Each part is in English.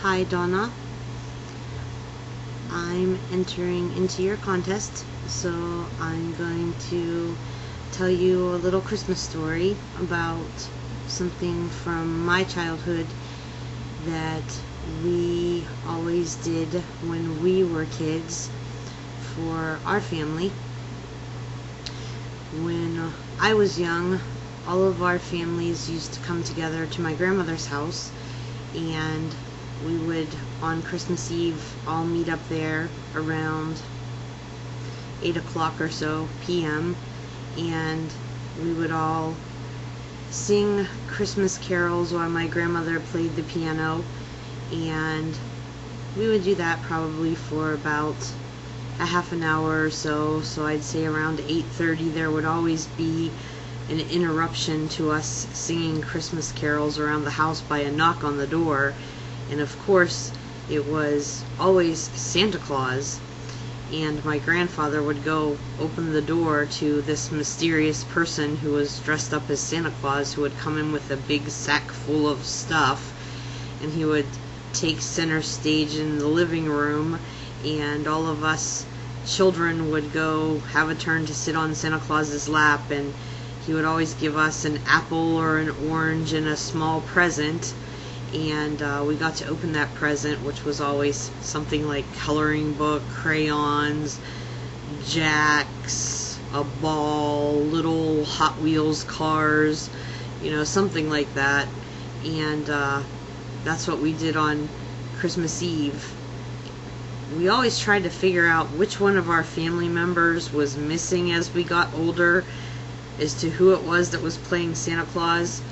Hi Donna, I'm entering into your contest, so I'm going to tell you a little Christmas story about something from my childhood that we always did when we were kids for our family. When I was young, all of our families used to come together to my grandmother's house, and we would, on Christmas Eve, all meet up there around 8 o'clock or so p.m. and we would all sing Christmas carols while my grandmother played the piano, and we would do that probably for about a half an hour or so. So I'd say around 8:30 there would always be an interruption to us singing Christmas carols around the house by a knock on the door. And of course, it was always Santa Claus, and my grandfather would go open the door to this mysterious person who was dressed up as Santa Claus, who would come in with a big sack full of stuff, and he would take center stage in the living room, and all of us children would go have a turn to sit on Santa Claus's lap, and he would always give us an apple or an orange and a small present. And we got to open that present, which was always something like coloring book, crayons, jacks, a ball, little Hot Wheels cars, something like that. And that's what we did on Christmas Eve. We always tried to figure out which one of our family members was missing as we got older, as to who it was that was playing Santa Claus.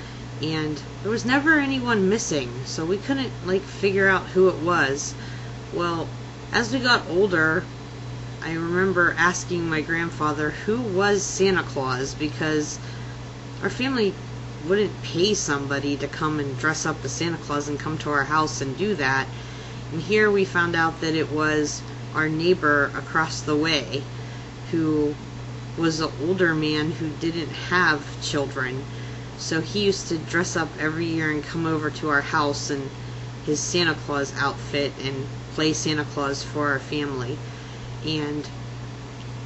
And there was never anyone missing, so we couldn't figure out who it was. Well, as we got older, I remember asking my grandfather who was Santa Claus, because our family wouldn't pay somebody to come and dress up as Santa Claus and come to our house and do that. And here we found out that it was our neighbor across the way, who was an older man who didn't have children. So he used to dress up every year and come over to our house in his Santa Claus outfit and play Santa Claus for our family. And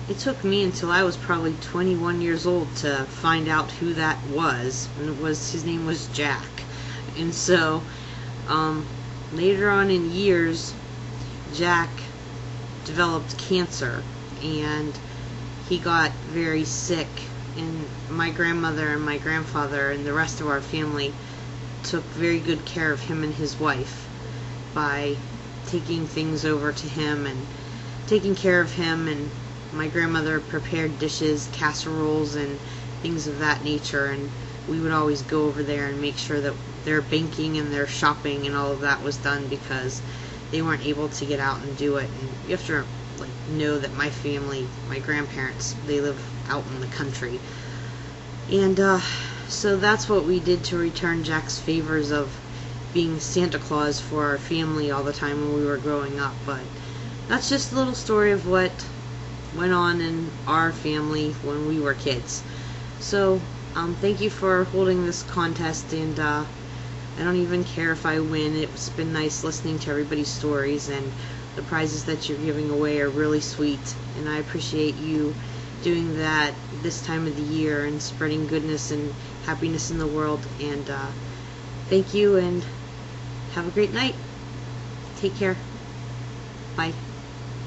it took me until I was probably 21 years old to find out who that was. And his name was Jack. And so later on in years, Jack developed cancer, and he got very sick. And my grandmother and my grandfather and the rest of our family took very good care of him and his wife by taking things over to him and taking care of him. And my grandmother prepared dishes, casseroles, and things of that nature, and we would always go over there and make sure that their banking and their shopping and all of that was done, because they weren't able to get out and do it. And you have to know that my family, my grandparents, they live out in the country. And so that's what we did to return Jack's favors of being Santa Claus for our family all the time when we were growing up. But that's just a little story of what went on in our family when we were kids. So thank you for holding this contest, and I don't even care if I win. It's been nice listening to everybody's stories, and the prizes that you're giving away are really sweet, and I appreciate you doing that this time of the year and spreading goodness and happiness in the world. And thank you, and have a great night. Take care. Bye.